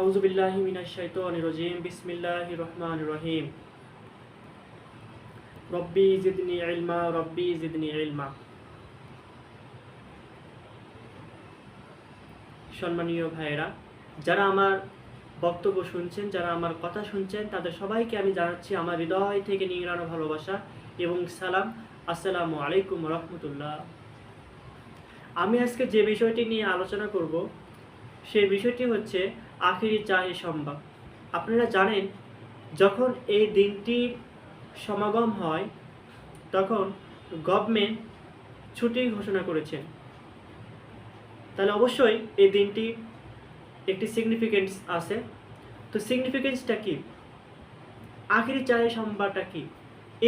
আউযু বিল্লাহি মিনাশ শাইতানির রাজিম বিসমিল্লাহির রহমানির রহিম রব্বি জিদনি ইলমা রব্বি জিদনি ইলমা। সম্মানীয় ভাইয়েরা, যারা আমার বক্তব্য শুনছেন, যারা আমার কথা শুনছেন, তাদের সবাইকে আমি জানাচ্ছি আমার হৃদয় থেকে নিংড়ানো ভালোবাসা এবং সালাম। আসসালামু আলাইকুম রহমতুল্লাহ। আমি আজকে যে বিষয়টি নিয়ে আলোচনা করব সেই বিষয়টি হচ্ছে আখিরি চাহে সংবাদ। আপনারা জানেন, যখন এই দিনটির সমাগম হয় তখন গভর্নমেন্ট ছুটি ঘোষণা করেছেন। তাহলে অবশ্যই এই দিনটি একটি সিগনিফিকেন্স আছে। তো সিগনিফিকেন্সটা কি, আখিরি চাহে সংবাদটা কি,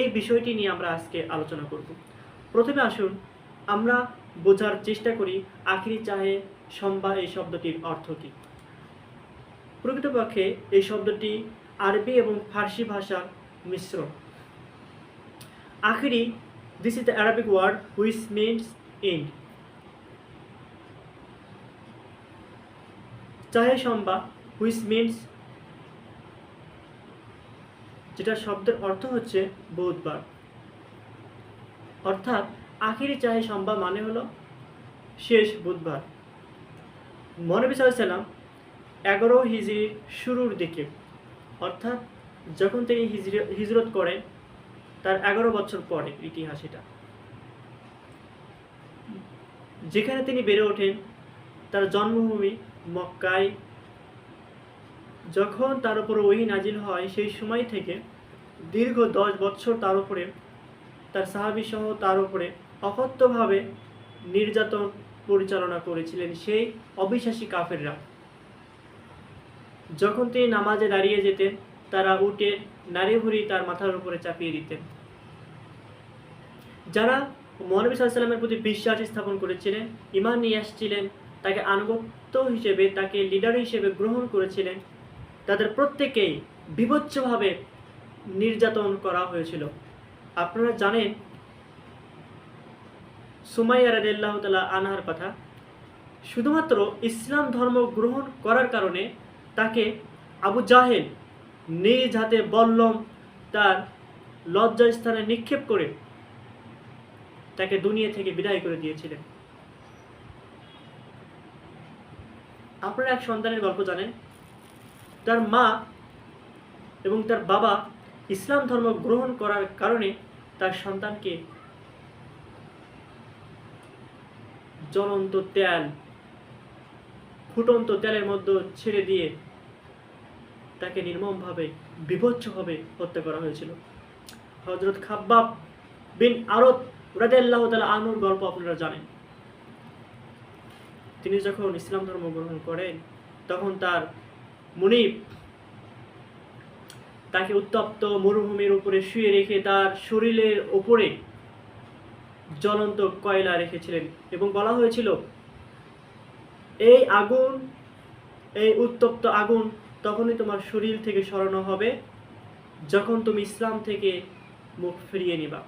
এই বিষয়টি নিয়ে আমরা আজকে আলোচনা করব। প্রথমে আসুন আমরা বোঝার চেষ্টা করি আখিরি চাহে সংবাদ এই শব্দটির অর্থ কী। প্রকৃতপক্ষে এই শব্দটি আরবি এবং ফার্সি ভাষার মিশ্রণ। আখিরি, this is the Arabic word which means end. চাহে সংবাদ হুইচ মিনস, যেটা শব্দের অর্থ হচ্ছে বুধবার। অর্থাৎ আখিরি চাহে সংবাদ মানে হলো শেষ বুধবার। নবী সাল্লাল্লাহু আলাইহি ওয়াসাল্লাম 11 হিজরির শুরুর দিকে, অর্থাৎ যখন তিনি হিজরত করেন তার 11 বছর পরে ইতিহাস এটা, যেখানে তিনি বেড়ে ওঠেন তার জন্মভূমি মক্কায়। যখন তার উপরে ওহী নাজিল হয় সেই সময় থেকে দীর্ঘ 10 বছর তার উপরে, তার সাহাবী সহ তার উপরে অকথ্যভাবে নির্যাতন পরিচালনা করেছিলেন সেই অবিশ্বাসী কাফেররা। যখন তিনি নামাজে দাঁড়িয়ে যেতেন তারা উঠে নারী ভুড়ি তার মাথার উপরে চাপিয়ে দিতেন। যারা মহানবী সাল্লাল্লাহু আলাইহি ওয়াসাল্লামের প্রতি বিশ্বাস স্থাপন করেছিলেন, ঈমান নিয়ে আসছিলেন, তাকে আনুগত্য হিসেবে, তাকে লিডার হিসেবে গ্রহণ করেছিলেন, তাদের প্রত্যেকেই বিভৎসভাবে নির্যাতন করা হয়েছিল। আপনারা জানেন সুমাইয়া রাদিয়াল্লাহু তাআলা আনহার কথা। শুধুমাত্র ইসলাম ধর্ম গ্রহণ করার কারণে তাকে আবু জাহেল নিজ হাতে বল্লম তার লজ্জাস্থানে নিক্ষেপ করে তাকে দুনিয়া থেকে বিদায় করে দিয়েছিলেন। আপনারা এক সন্তানের গল্প জানেন, তার মা এবং তার বাবা ইসলাম ধর্ম গ্রহণ করার কারণে তার সন্তানকে জ্বলন্ত তেল, ফুটন্ত তেলের মধ্যে ছেড়ে দিয়ে তাকে নির্মমভাবে, বিভৎসভাবে হত্যা করা হয়েছিল। হযরত খাব্বাব বিন আরত রাদিয়াল্লাহু তাআলা আনহুর গল্প আপনারা জানেন। তিনি যখন ইসলাম ধর্ম গ্রহণ করেন তখন তার মুনিব তাকে উত্তপ্ত মরুভূমির উপরে শুয়ে রেখে তার শরীরের উপরে জ্বলন্ত কয়লা রেখেছিলেন এবং বলা হয়েছিল, এই আগুন, এই উত্তপ্ত আগুন তখনই তোমার শরীর থেকে সরানো হবে যখন তুমি ইসলাম থেকে মুখ ফিরিয়ে নিবা।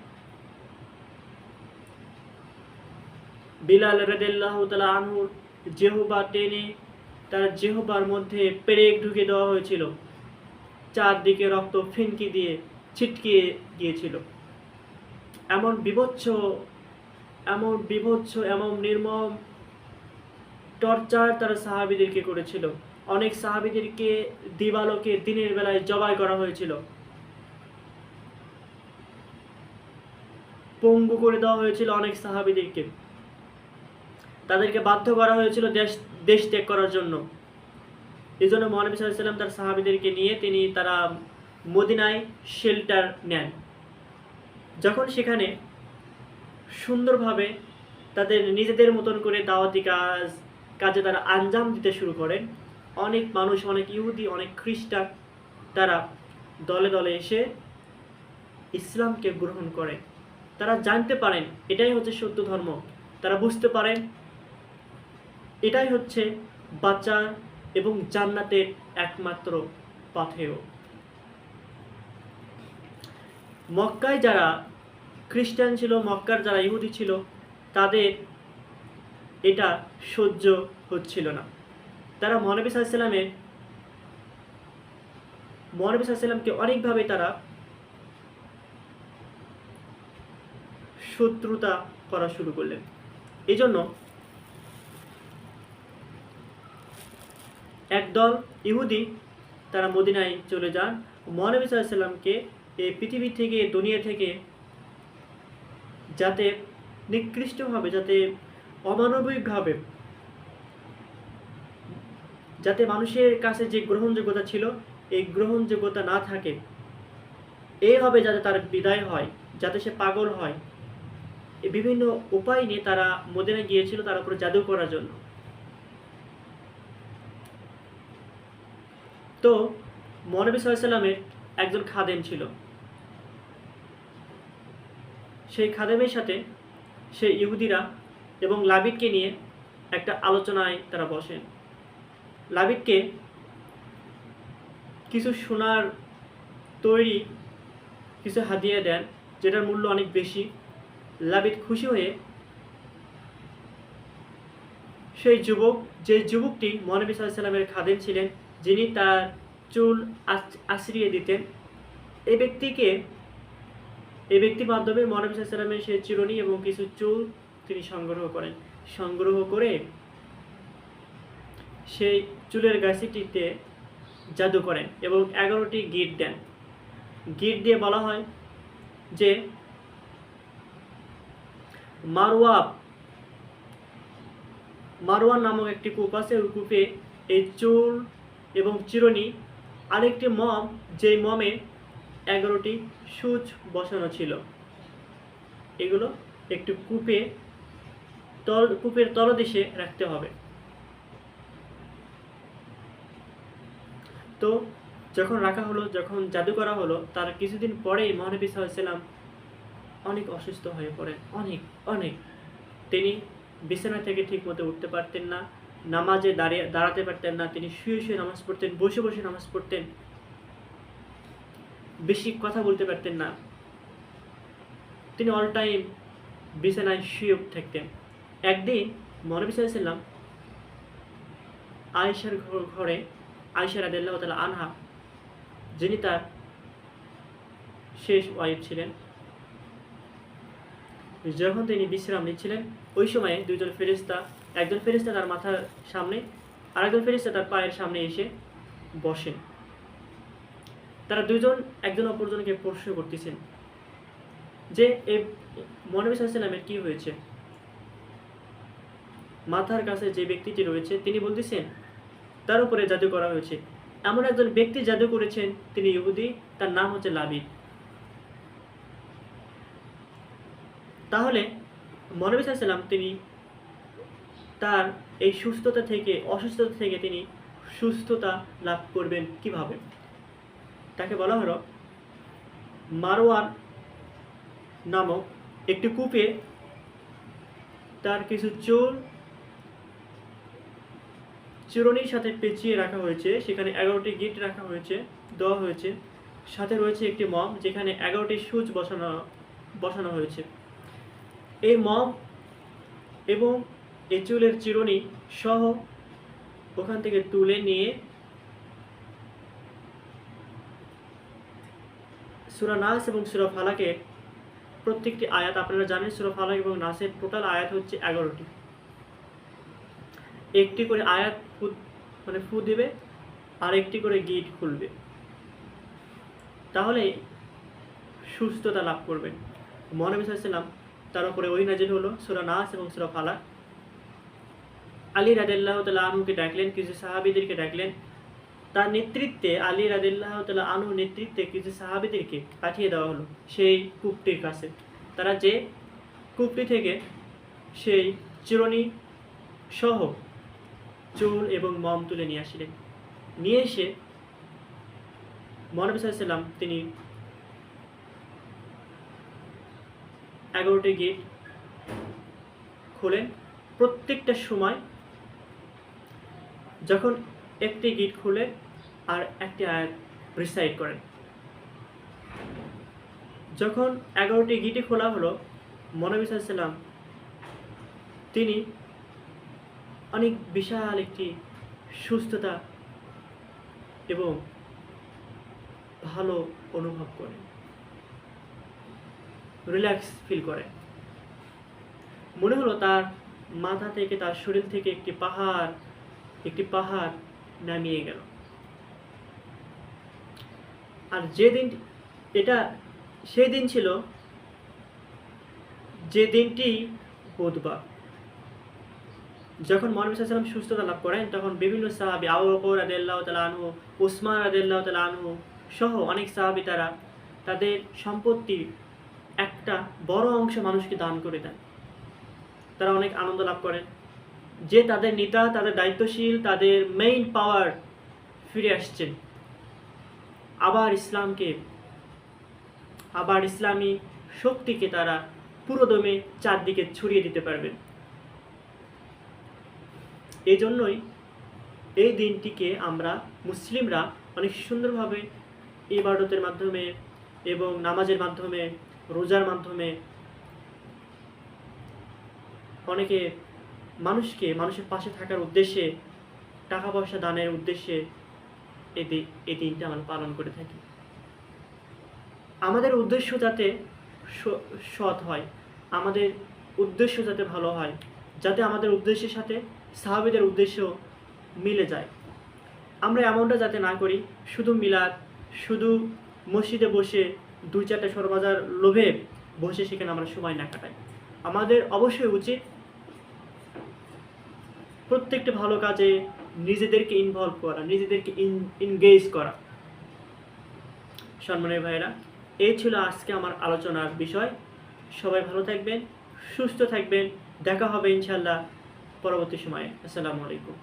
বিলাল রাদিয়াল্লাহু তাআলা আনহুর জিহ্বা টেনে তার জিহ্বার মধ্যে পেরেক ঢুকে দেওয়া হয়েছিল, চারদিকে রক্ত ফিনকি দিয়ে ছিটকে গিয়েছিল। এমন বিভৎস, এমন নির্মম টর্চার তারা সাহাবীদেরকে করেছিল। অনেক সাহাবীদেরকে দিবালোকে দিনের বেলায় জবাই করা হয়েছিল, পঙ্গু করে দেওয়া হয়েছিল অনেক সাহাবীদেরকে। তাদেরকে বাধ্য করা হয়েছিল দেশ ত্যাগ করার জন্য। এই জন্য মহানবী সাল্লাল্লাহু আলাইহি ওয়াসাল্লাম তার সাহাবীদেরকে নিয়ে তারা মদিনায় শেল্টার নেন। যখন সেখানে সুন্দরভাবে তাদের নিজেদের মতন করে দাওয়াতি কাজে তারা আঞ্জাম দিতে শুরু করেন, অনেক মানুষ, অনেক ইহুদি, অনেক খ্রিস্টান তারা দলে দলে এসে ইসলামকে গ্রহণ করে। তারা জানতে পারেন এটাই হচ্ছে সত্য ধর্ম, তারা বুঝতে পারেন এটাই হচ্ছে বাঁচার এবং জান্নাতের একমাত্র পাথেয়। মক্কায় যারা খ্রিস্টান ছিল, মক্কার যারা ইহুদি ছিল, তাদের এটা সহ্য হচ্ছিল না। তারা মহানবী সাল্লাল্লাহু আলাইহি ওয়াসাল্লামের মহানবী সাল্লাল্লাহু আলাইহি ওয়াসাল্লামকে অনেকভাবে তারা শত্রুতা করা শুরু করলেন। এই জন্য একদল ইহুদি তারা মদিনায় চলে যান, মহানবী সাল্লাল্লাহু আলাইহি ওয়াসাল্লামকে এই পৃথিবী থেকে, দুনিয়া থেকে যাতে নিকৃষ্টভাবে, যাতে অমানবিকভাবে, যাতে মানুষের কাছে যে গ্রহণযোগ্যতা ছিল এই গ্রহণযোগ্যতা না থাকে, এইভাবে যাতে তার বিদায় হয়, যাতে সে পাগল হয়, এই বিভিন্ন উপায় নিয়ে তারা মদিনায় গিয়েছিল তার উপরে জাদু করার জন্য। তো মহানবী সাল্লাল্লাহু আলাইহি ওয়াসাল্লামের একজন খাদেম ছিল, সেই খাদেমের সাথে সেই ইহুদিরা এবং লাবিদকে নিয়ে একটা আলোচনায় তারা বসেন। লাবিদকে কিছু সোনার তৈরি কিছু হাদিয়া দেন, যেটার মূল্য অনেক বেশি। লাবিদ খুশি হয়ে সেই যে যুবকটি মহানবী সাল্লাল্লাহু আলাইহি ওয়াসাল্লামের খাদেম ছিলেন, যিনি তার চুল আঁচড়িয়ে দিতেন, এই ব্যক্তির মাধ্যমে মহানবী সাল্লাল্লাহু আলাইহি ওয়াসাল্লামের সেই চিরুনি এবং কিছু চুল তিনি সংগ্রহ করেন। সংগ্রহ করে সেই চুলের গাছিটিতে জাদু করেন এবং 11টি গিট দেন। গিট দিয়ে বলা হয় যে মারওয়ান নামক একটি কূপ আছে, ওই কূপে এই চুল এবং চিরুনি, আরেকটি মম, যেই মমে 11টি সূচ বসানো ছিল, এগুলো একটু কূপের তলদেশে রাখতে হবে। তো যখন রাখা হলো, যখন জাদু করা হলো, তার কিছুদিন পরেই মহানবী সাল্লাল্লাহু আলাইহি ওয়াসাল্লাম অনেক অসুস্থ হয়ে পড়েন, অনেক। তিনি বিছানা থেকে ঠিক মতো উঠতে পারতেন না, নামাজে দাঁড়াতে পারতেন না, তিনি শুয়ে নামাজ পড়তেন, বসে নামাজ পড়তেন, বেশি কথা বলতে পারতেন না, তিনি অল টাইম বিছানায় শুয়ে থাকতেন। একদিন মহানবী সাল্লাল্লাহু আলাইহি ওয়াসাল্লাম আয়েশার ঘরে, আয়েশা রাদিয়াল্লাহু তাআলা আনহা, যিনি তার শেষ ওয়াইফ ছিলেন, যখন তিনি বিশ্রাম নিচ্ছিলেন, ওই সময়ে দুইজন ফেরেশতা, একজন ফেরেশতা তার মাথার সামনে, আরেকজন ফেরেশতা তার পায়ের সামনে এসে বসেন। তারা দুইজন একজন অপরজনকে প্রশ্ন করতেছেন যে এই মহানবী সাল্লাল্লাহু আলাইহি ওয়াসাল্লামের কি হয়েছে। মাথার কাছে যে ব্যক্তিটি রয়েছে তিনি বলতেছেন তার উপরে জাদু করা হয়েছে। এমন একজন ব্যক্তি জাদু করেছেন, তিনি ইহুদি, তার নাম হচ্ছে লাবিদ। তাহলে মহানবী সাল্লাল্লাহু আলাইহি ওয়াসাল্লাম তিনি তার এই অসুস্থতা থেকে তিনি সুস্থতা লাভ করবেন কিভাবে? তাকে বলা হলো মারওয়ান নামক একটি কূপে তার কিছু চুল চিরুনির সাথে পেঁচিয়ে রাখা হয়েছে, সেখানে 11টি গিট দেওয়া হয়েছে, সাথে রয়েছে একটি মম, যেখানে 11টি সূচ বসানো হয়েছে। এই মম এবং এই চুলের চিরুনি সহ ওখান থেকে তুলে নিয়ে সূরা নাস এবং সূরা ফালাকের প্রত্যেকটি আয়াত, আপনারা জানেন সূরা ফালাক এবং নাসের টোটাল আয়াত হচ্ছে 11টি, একটি করে আয়াত ফু দিবে আর একটি করে গিট খুলবে, তাহলে সুস্থতা লাভ করবেন। মহানবী সাল্লাল্লাহু আলাইহি ওয়াসাল্লাম তার উপরে ওহী নাযিল হলো সূরা নাস এবং সূরা ফালাক। আলী রাদিয়াল্লাহু তাআলা আনহুকে ডাকলেন, কিছু সাহাবীদেরকে ডাকলেন, তার নেতৃত্বে, আলী রাদিয়াল্লাহু তাআলা আনহুর নেতৃত্বে কিছু সাহাবীদেরকে পাঠিয়ে দেওয়া হলো সেই কূপটির কাছে। তারা যে কূপটি থেকে সেই চিরুনি সহ চুল এবং মম তুলে নিয়ে আসলেন। নিয়ে এসে মহানবী সাল্লাল্লাহু আলাইহি ওয়াসাল্লাম তিনি 11টি গিট খোলেন। প্রত্যেকটা সময় যখন একটি গিট খুলে আর একটি আয়াত রিসাইট করেন। যখন 11টি গিটে খোলা হলো, মহানবী সাল্লাল্লাহু আলাইহি ওয়াসাল্লাম তিনি অনেক বিশাল একটি সুস্থতা এবং ভালো অনুভব করে, রিল্যাক্স ফিল করে। মনে হলো তার মাথা থেকে, তার শরীর থেকে একটি পাহাড় নামিয়ে গেল। আর এটা সেই দিন ছিল, যে দিনটি বুধবার। যখন মুহাম্মদ সাল্লাল্লাহু আলাইহি ওয়াসাল্লাম সুস্থতা লাভ করেন, তখন বিভিন্ন সাহাবী, আবু বকর রাদিয়াল্লাহু তাআলা আনহু, উসমান রাদিয়াল্লাহু তাআলা আনহু সহ অনেক সাহাবী তাদের সম্পত্তির একটা বড় অংশ মানুষকে দান করে দেন। তারা অনেক আনন্দ লাভ করেন যে তাদের নেতা, তাদের দায়িত্বশীল, তাদের মেইন পাওয়ার ফিরে আসছেন। আবার ইসলামী শক্তিকে তারা পুরোদমে চারদিকে ছড়িয়ে দিতে পারবেন। এই জন্যই এই দিনটিকে আমরা মুসলিমরা অনেক সুন্দরভাবে ইবাদতের মাধ্যমে এবং নামাজের মাধ্যমে, রোজার মাধ্যমে অনেকে মানুষের পাশে থাকার উদ্দেশ্যে, টাকা পয়সা দানের উদ্দেশ্যে এই দিনটা আমরা পালন করে থাকি। আমাদের উদ্দেশ্য যাতে সৎ হয়, আমাদের উদ্দেশ্য যাতে ভালো হয়, যাতে আমাদের উদ্দেশ্যের সাথে সাহাবীদের উদ্দেশ্য মিলে যায়। আমরা এমনটা যাতে না করি, শুধু মসজিদে বসে 2-4টা সরবাজার লোভে বসে সেখানে আমরা সময় না কাটাই। আমাদের অবশ্যই উচিত প্রত্যেকটা ভালো কাজে নিজেদেরকে ইনভলভ করা, নিজেদেরকে এনগেজ করা। সম্মানের ভাইয়েরা, এই ছিল আজকে আমার আলোচনার বিষয়। সবাই ভালো থাকবেন, সুস্থ থাকবেন। দেখা হবে ইনশাআল্লাহ পরবর্তী সময়ে। আসসালামু আলাইকুম।